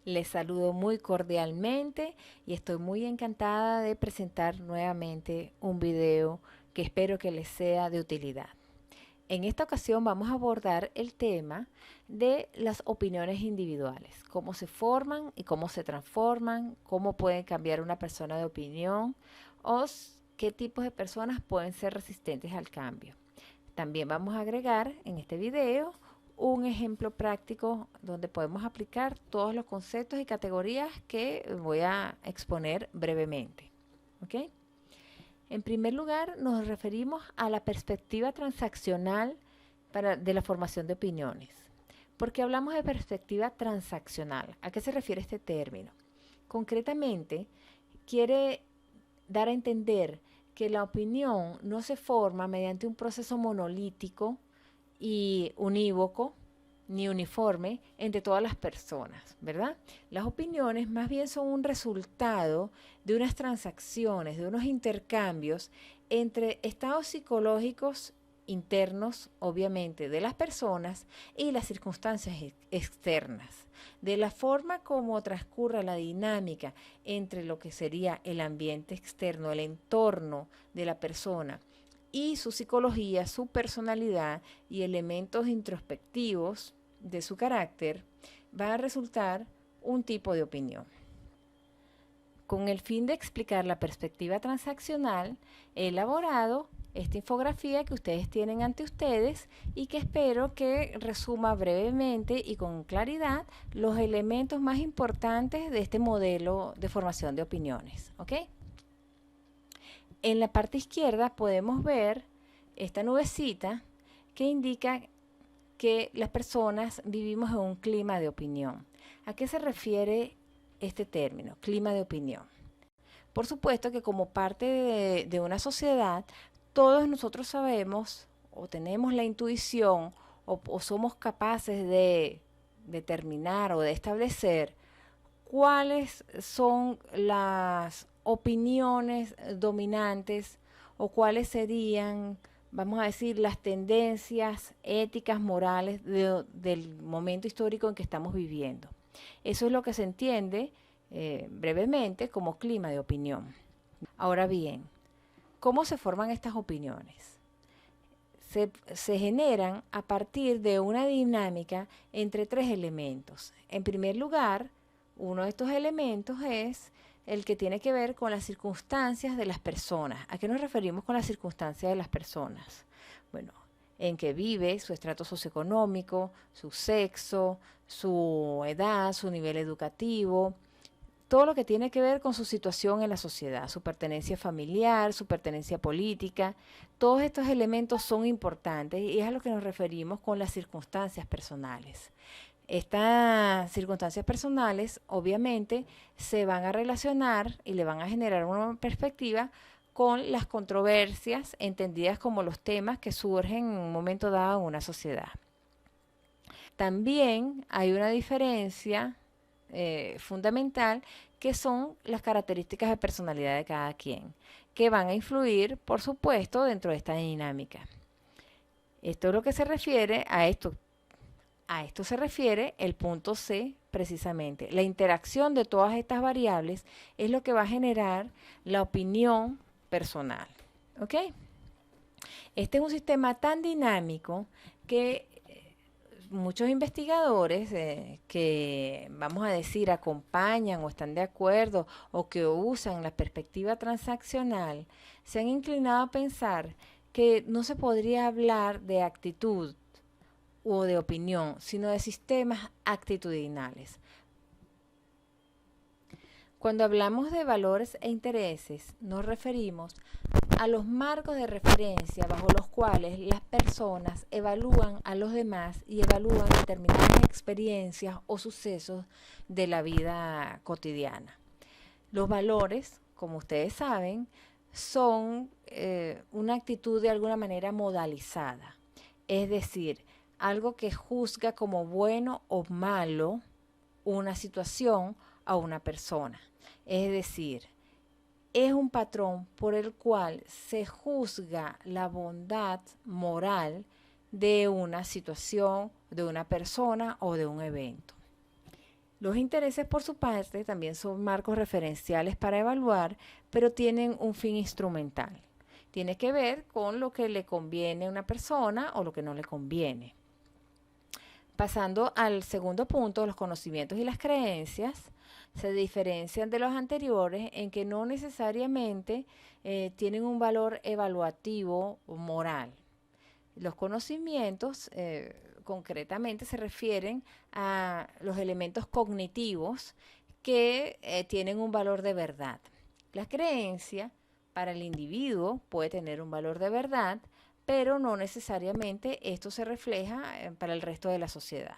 Les saludo muy cordialmente y estoy muy encantada de presentar nuevamente un video que espero que les sea de utilidad. En esta ocasión vamos a abordar el tema de las opiniones individuales, cómo se forman y cómo se transforman, cómo puede cambiar una persona de opinión o qué tipos de personas pueden ser resistentes al cambio. También vamos a agregar en este video un ejemplo práctico donde podemos aplicar todos los conceptos y categorías que voy a exponer brevemente. ¿Ok? En primer lugar, nos referimos a la perspectiva transaccional de la formación de opiniones. ¿Por qué hablamos de perspectiva transaccional? ¿A qué se refiere este término? Concretamente, quiere dar a entender que la opinión no se forma mediante un proceso monolítico y unívoco ni uniforme entre todas las personas, ¿verdad? Las opiniones más bien son un resultado de unas transacciones, de unos intercambios entre estados psicológicos internos, obviamente, de las personas y las circunstancias externas, de la forma como transcurre la dinámica entre lo que sería el ambiente externo, el entorno de la persona y su psicología, su personalidad y elementos introspectivos de su carácter, va a resultar un tipo de opinión. Con el fin de explicar la perspectiva transaccional, he elaborado esta infografía que ustedes tienen ante ustedes y que espero que resuma brevemente y con claridad los elementos más importantes de este modelo de formación de opiniones. ¿Ok? En la parte izquierda podemos ver esta nubecita que indica que las personas vivimos en un clima de opinión. ¿A qué se refiere este término, clima de opinión? Por supuesto que como parte de una sociedad, todos nosotros sabemos o tenemos la intuición o somos capaces de determinar o de establecer cuáles son las opiniones dominantes o cuáles serían, vamos a decir, las tendencias éticas, morales del momento histórico en que estamos viviendo. Eso es lo que se entiende brevemente como clima de opinión. Ahora bien, ¿cómo se forman estas opiniones? Se generan a partir de una dinámica entre tres elementos. En primer lugar, uno de estos elementos es el que tiene que ver con las circunstancias de las personas. ¿A qué nos referimos con las circunstancias de las personas? Bueno, en que vive, su estrato socioeconómico, su sexo, su edad, su nivel educativo, todo lo que tiene que ver con su situación en la sociedad, su pertenencia familiar, su pertenencia política. Todos estos elementos son importantes y es a lo que nos referimos con las circunstancias personales. Estas circunstancias personales obviamente se van a relacionar y le van a generar una perspectiva con las controversias entendidas como los temas que surgen en un momento dado en una sociedad. También hay una diferencia fundamental que son las características de personalidad de cada quien, que van a influir, por supuesto, dentro de esta dinámica. Esto es lo que se refiere a esto. A esto se refiere el punto C precisamente. La interacción de todas estas variables es lo que va a generar la opinión personal. ¿Ok? Este es un sistema tan dinámico que muchos investigadores que, vamos a decir, acompañan o están de acuerdo o que usan la perspectiva transaccional, se han inclinado a pensar que no se podría hablar de actitud o de opinión, sino de sistemas actitudinales. Cuando hablamos de valores e intereses, nos referimos a los marcos de referencia bajo los cuales las personas evalúan a los demás y evalúan determinadas experiencias o sucesos de la vida cotidiana. Los valores, como ustedes saben, son una actitud de alguna manera modalizada, es decir, algo que juzga como bueno o malo una situación a una persona. Es decir, es un patrón por el cual se juzga la bondad moral de una situación, de una persona o de un evento. Los intereses, por su parte, también son marcos referenciales para evaluar, pero tienen un fin instrumental. Tiene que ver con lo que le conviene a una persona o lo que no le conviene. Pasando al segundo punto, los conocimientos y las creencias se diferencian de los anteriores en que no necesariamente tienen un valor evaluativo o moral. Los conocimientos concretamente se refieren a los elementos cognitivos que tienen un valor de verdad. La creencia para el individuo puede tener un valor de verdad, pero no necesariamente esto se refleja para el resto de la sociedad.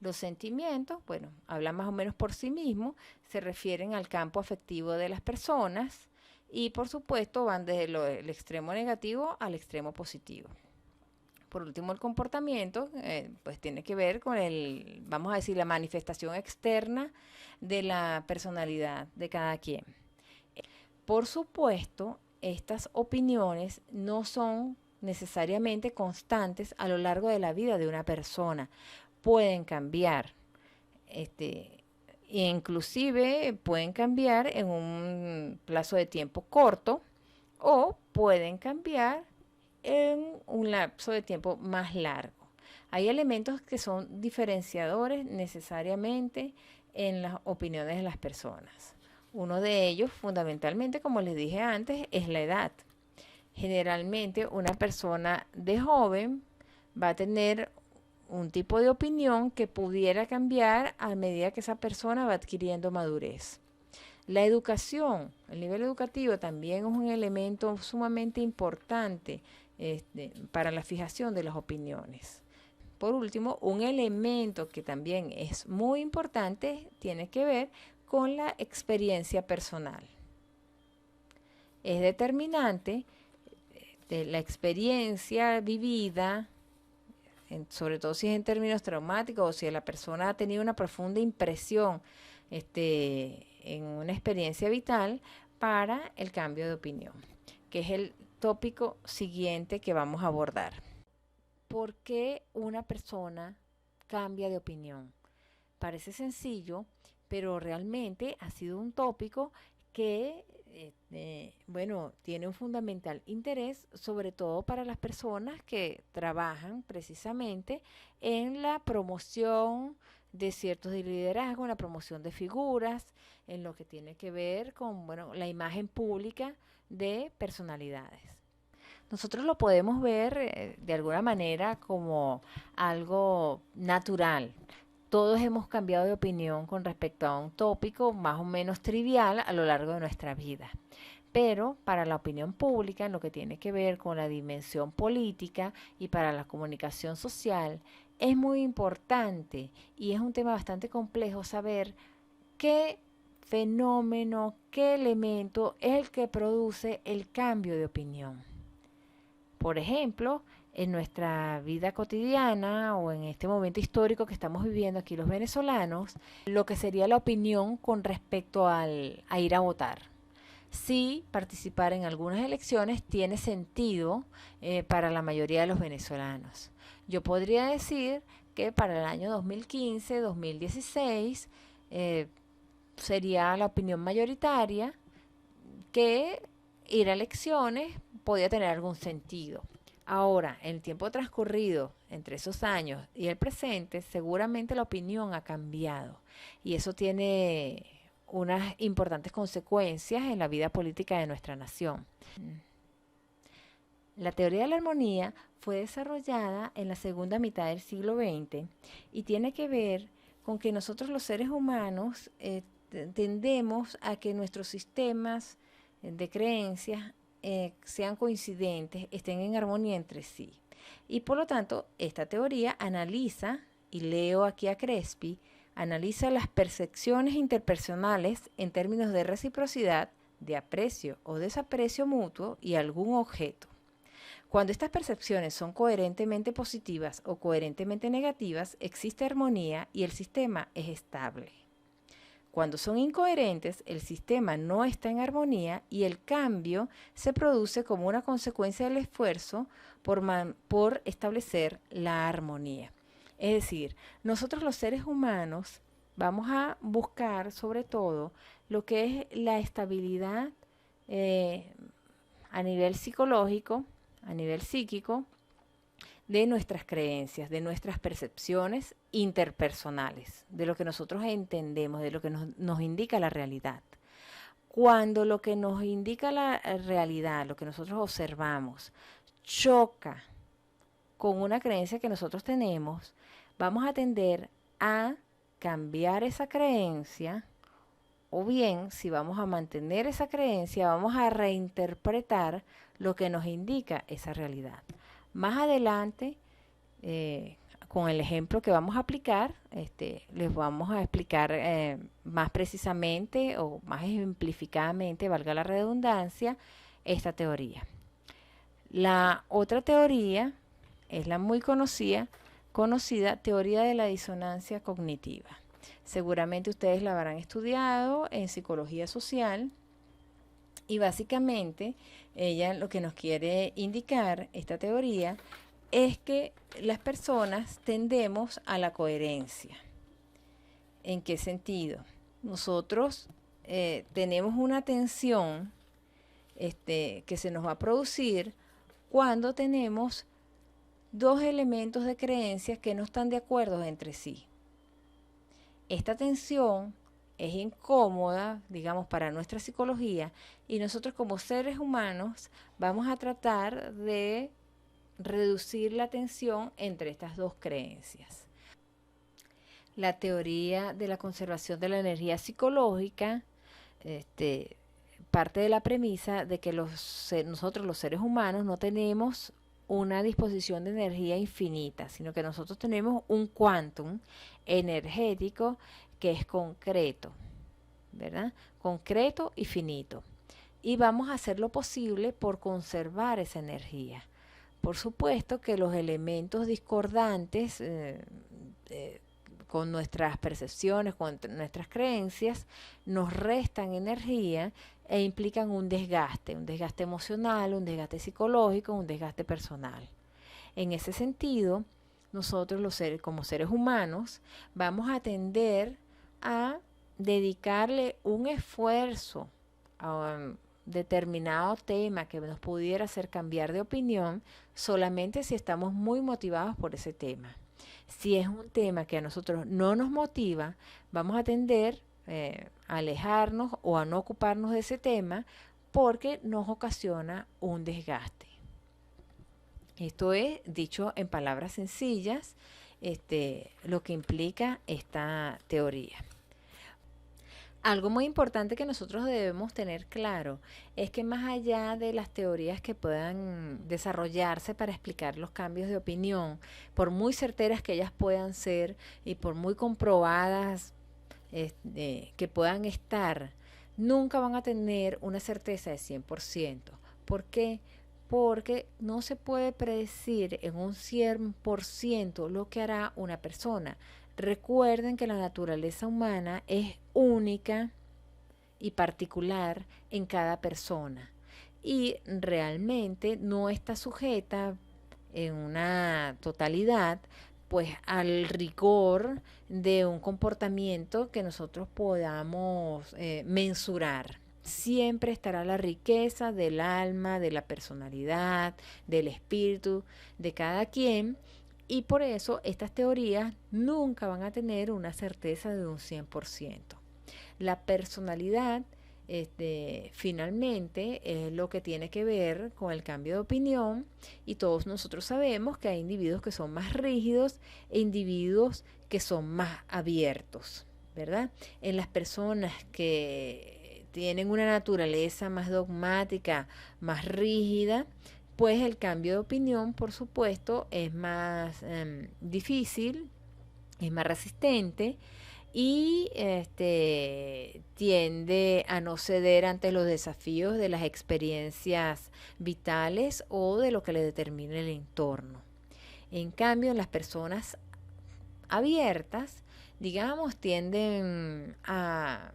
Los sentimientos, bueno, hablan más o menos por sí mismos, se refieren al campo afectivo de las personas y por supuesto van desde el extremo negativo al extremo positivo. Por último, el comportamiento, pues tiene que ver con vamos a decir, la manifestación externa de la personalidad de cada quien. Por supuesto, estas opiniones no son necesariamente constantes a lo largo de la vida de una persona. Pueden cambiar, inclusive pueden cambiar en un plazo de tiempo corto o pueden cambiar en un lapso de tiempo más largo. Hay elementos que son diferenciadores necesariamente en las opiniones de las personas. Uno de ellos, fundamentalmente, como les dije antes, es la edad. Generalmente una persona de joven va a tener un tipo de opinión que pudiera cambiar a medida que esa persona va adquiriendo madurez. La educación, el nivel educativo también es un elemento sumamente importante para la fijación de las opiniones. Por último, un elemento que también es muy importante tiene que ver con la experiencia personal. Es determinante de la experiencia vivida, sobre todo si es en términos traumáticos o si la persona ha tenido una profunda impresión en una experiencia vital para el cambio de opinión, que es el tópico siguiente que vamos a abordar. ¿Por qué una persona cambia de opinión? Parece sencillo, pero realmente ha sido un tópico que tiene un fundamental interés, sobre todo para las personas que trabajan precisamente en la promoción de ciertos liderazgos, en la promoción de figuras, en lo que tiene que ver con la imagen pública de personalidades. Nosotros lo podemos ver de alguna manera como algo natural. Todos hemos cambiado de opinión con respecto a un tópico más o menos trivial a lo largo de nuestra vida. Pero para la opinión pública, en lo que tiene que ver con la dimensión política y para la comunicación social, es muy importante y es un tema bastante complejo saber qué fenómeno, qué elemento es el que produce el cambio de opinión. Por ejemplo, en nuestra vida cotidiana o en este momento histórico que estamos viviendo aquí los venezolanos, lo que sería la opinión con respecto a ir a votar. Si participar en algunas elecciones tiene sentido para la mayoría de los venezolanos. Yo podría decir que para el año 2015, 2016, sería la opinión mayoritaria que ir a elecciones podía tener algún sentido. Ahora, en el tiempo transcurrido entre esos años y el presente, seguramente la opinión ha cambiado y eso tiene unas importantes consecuencias en la vida política de nuestra nación. La teoría de la armonía fue desarrollada en la segunda mitad del siglo XX y tiene que ver con que nosotros los seres humanos tendemos a que nuestros sistemas de creencias sean coincidentes, estén en armonía entre sí. Y por lo tanto, esta teoría analiza, y leo aquí a Crespi, analiza las percepciones interpersonales en términos de reciprocidad, de aprecio o desaprecio mutuo y algún objeto. Cuando estas percepciones son coherentemente positivas o coherentemente negativas, existe armonía y el sistema es estable. Cuando son incoherentes, el sistema no está en armonía y el cambio se produce como una consecuencia del esfuerzo por establecer la armonía. Es decir, nosotros los seres humanos vamos a buscar sobre todo lo que es la estabilidad a nivel psicológico, a nivel psíquico, de nuestras creencias, de nuestras percepciones interpersonales, de lo que nosotros entendemos, de lo que nos indica la realidad. Cuando lo que nos indica la realidad, lo que nosotros observamos, choca con una creencia que nosotros tenemos, vamos a tender a cambiar esa creencia, o bien, si vamos a mantener esa creencia, vamos a reinterpretar lo que nos indica esa realidad. Más adelante, con el ejemplo que vamos a aplicar, les vamos a explicar más precisamente o más ejemplificadamente, valga la redundancia, esta teoría. La otra teoría es la muy conocida teoría de la disonancia cognitiva. Seguramente ustedes la habrán estudiado en psicología social y básicamente ella lo que nos quiere indicar, esta teoría, es que las personas tendemos a la coherencia. ¿En qué sentido? Nosotros tenemos una tensión que se nos va a producir cuando tenemos dos elementos de creencias que no están de acuerdo entre sí. Esta tensión es incómoda, digamos, para nuestra psicología, y nosotros como seres humanos vamos a tratar de reducir la tensión entre estas dos creencias. La teoría de la conservación de la energía psicológica parte de la premisa de que nosotros los seres humanos no tenemos una disposición de energía infinita, sino que nosotros tenemos un quantum energético que es concreto, ¿verdad? Concreto y finito. Y vamos a hacer lo posible por conservar esa energía. Por supuesto que los elementos discordantes con nuestras percepciones, con nuestras creencias, nos restan energía e implican un desgaste emocional, un desgaste psicológico, un desgaste personal. En ese sentido, nosotros como seres humanos vamos a tender a dedicarle un esfuerzo a un determinado tema que nos pudiera hacer cambiar de opinión solamente si estamos muy motivados por ese tema. Si es un tema que a nosotros no nos motiva, vamos a tender a alejarnos o a no ocuparnos de ese tema porque nos ocasiona un desgaste. Esto es, dicho en palabras sencillas, lo que implica esta teoría. Algo muy importante que nosotros debemos tener claro es que más allá de las teorías que puedan desarrollarse para explicar los cambios de opinión, por muy certeras que ellas puedan ser y por muy comprobadas que puedan estar, nunca van a tener una certeza de 100%. ¿Por qué? Porque no se puede predecir en un 100% lo que hará una persona. Recuerden que la naturaleza humana es única y particular en cada persona y realmente no está sujeta en una totalidad pues al rigor de un comportamiento que nosotros podamos mensurar. Siempre estará la riqueza del alma, de la personalidad, del espíritu de cada quien. Y por eso estas teorías nunca van a tener una certeza de un 100%. La personalidad finalmente es lo que tiene que ver con el cambio de opinión y todos nosotros sabemos que hay individuos que son más rígidos e individuos que son más abiertos, ¿verdad? En las personas que tienen una naturaleza más dogmática, más rígida, pues el cambio de opinión, por supuesto, es más difícil, es más resistente y tiende a no ceder ante los desafíos de las experiencias vitales o de lo que le determina el entorno. En cambio, las personas abiertas, digamos, tienden a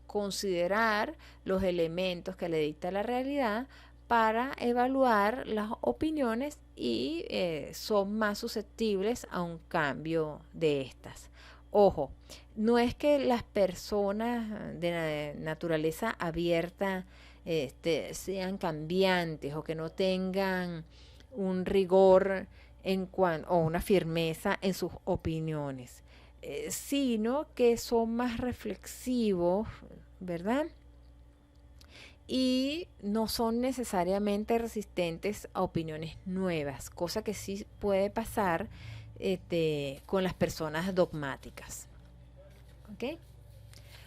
considerar los elementos que le dicta la realidad para evaluar las opiniones y son más susceptibles a un cambio de estas. Ojo, no es que las personas de naturaleza abierta sean cambiantes o que no tengan un rigor o una firmeza en sus opiniones, sino que son más reflexivos, ¿verdad? Y no son necesariamente resistentes a opiniones nuevas, cosa que sí puede pasar con las personas dogmáticas. ¿Ok?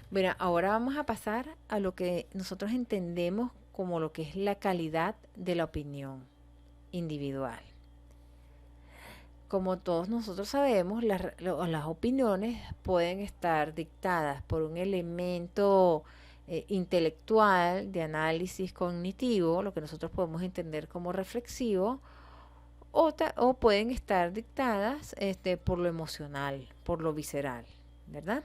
Bueno, ahora vamos a pasar a lo que nosotros entendemos como lo que es la calidad de la opinión individual. Como todos nosotros sabemos, las opiniones pueden estar dictadas por un elemento intelectual de análisis cognitivo, lo que nosotros podemos entender como reflexivo, o pueden estar dictadas por lo emocional, por lo visceral, ¿verdad?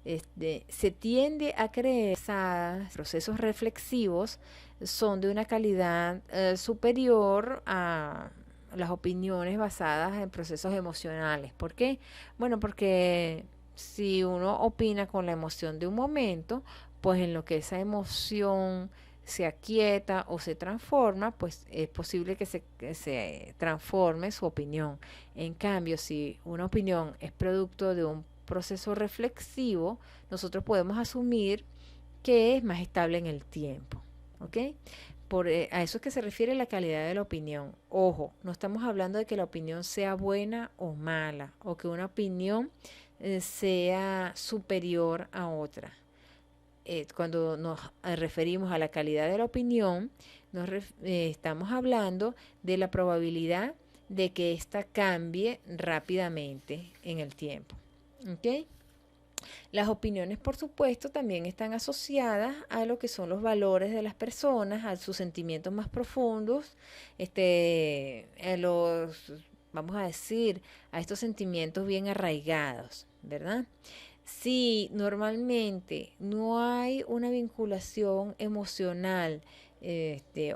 Se tiende a creer que esos procesos reflexivos son de una calidad superior a las opiniones basadas en procesos emocionales. ¿Por qué? Bueno, porque si uno opina con la emoción de un momento, pues en lo que esa emoción se aquieta o se transforma, pues es posible que se transforme su opinión. En cambio, si una opinión es producto de un proceso reflexivo, nosotros podemos asumir que es más estable en el tiempo. ¿Ok? A eso es que se refiere la calidad de la opinión. Ojo, no estamos hablando de que la opinión sea buena o mala, o que una opinión sea superior a otra. Cuando nos referimos a la calidad de la opinión, estamos hablando de la probabilidad de que ésta cambie rápidamente en el tiempo. ¿Ok? Las opiniones, por supuesto, también están asociadas a lo que son los valores de las personas, a sus sentimientos más profundos, vamos a decir, a estos sentimientos bien arraigados, ¿verdad? Si normalmente no hay una vinculación emocional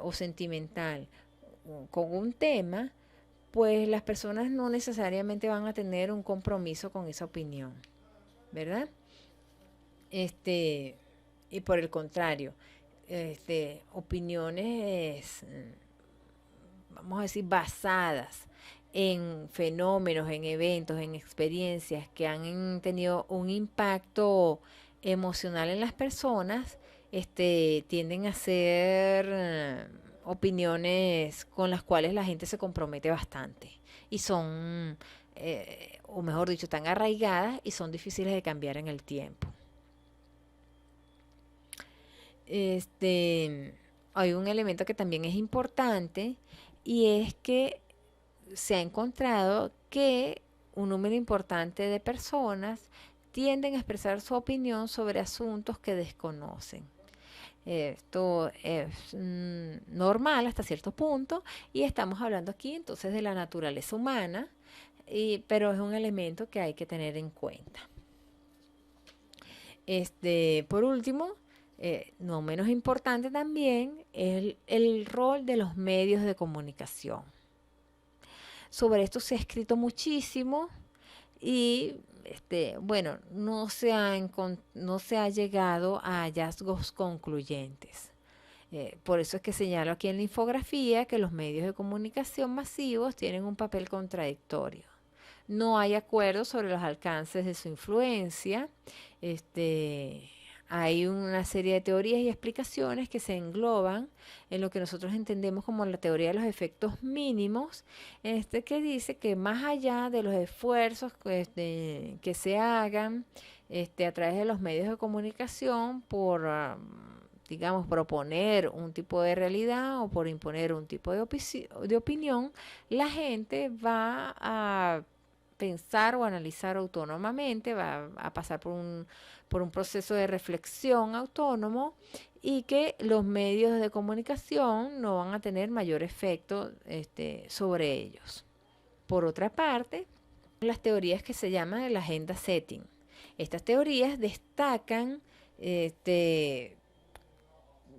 o sentimental con un tema, pues las personas no necesariamente van a tener un compromiso con esa opinión, ¿verdad? Y por el contrario, opiniones, vamos a decir, basadas en fenómenos, en eventos, en experiencias que han tenido un impacto emocional en las personas, tienden a ser opiniones con las cuales la gente se compromete bastante y son, o mejor dicho, tan arraigadas y son difíciles de cambiar en el tiempo. Hay un elemento que también es importante y es que se ha encontrado que un número importante de personas tienden a expresar su opinión sobre asuntos que desconocen. Esto es normal hasta cierto punto y estamos hablando aquí entonces de la naturaleza humana, pero es un elemento que hay que tener en cuenta. Por último, no menos importante también, es el rol de los medios de comunicación. Sobre esto se ha escrito muchísimo y bueno, no se ha llegado a hallazgos concluyentes. Por eso es que señalo aquí en la infografía que los medios de comunicación masivos tienen un papel contradictorio. No hay acuerdo sobre los alcances de su influencia. Hay una serie de teorías y explicaciones que se engloban en lo que nosotros entendemos como la teoría de los efectos mínimos, que dice que más allá de los esfuerzos que se hagan a través de los medios de comunicación por, digamos, proponer un tipo de realidad o por imponer un tipo de opinión, la gente va a pensar o analizar autónomamente, va a pasar por un proceso de reflexión autónomo y que los medios de comunicación no van a tener mayor efecto sobre ellos. Por otra parte, las teorías que se llaman el agenda setting. Estas teorías destacan,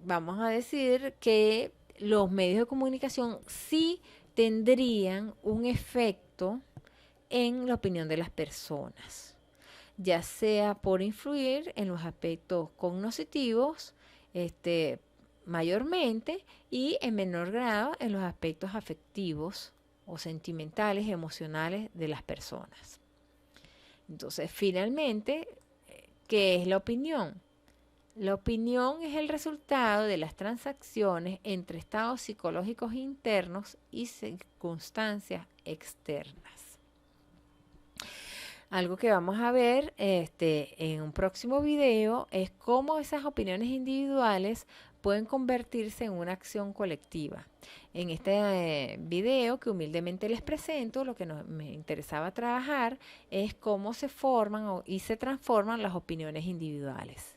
vamos a decir, que los medios de comunicación sí tendrían un efecto en la opinión de las personas. ya sea por influir en los aspectos cognitivos, mayormente, y en menor grado en los aspectos afectivos o sentimentales, emocionales de las personas. Entonces, finalmente, ¿qué es la opinión? La opinión es el resultado de las transacciones entre estados psicológicos internos y circunstancias externas. Algo que vamos a ver en un próximo video es cómo esas opiniones individuales pueden convertirse en una acción colectiva. En este video que humildemente les presento, lo que me interesaba trabajar es cómo se forman y se transforman las opiniones individuales.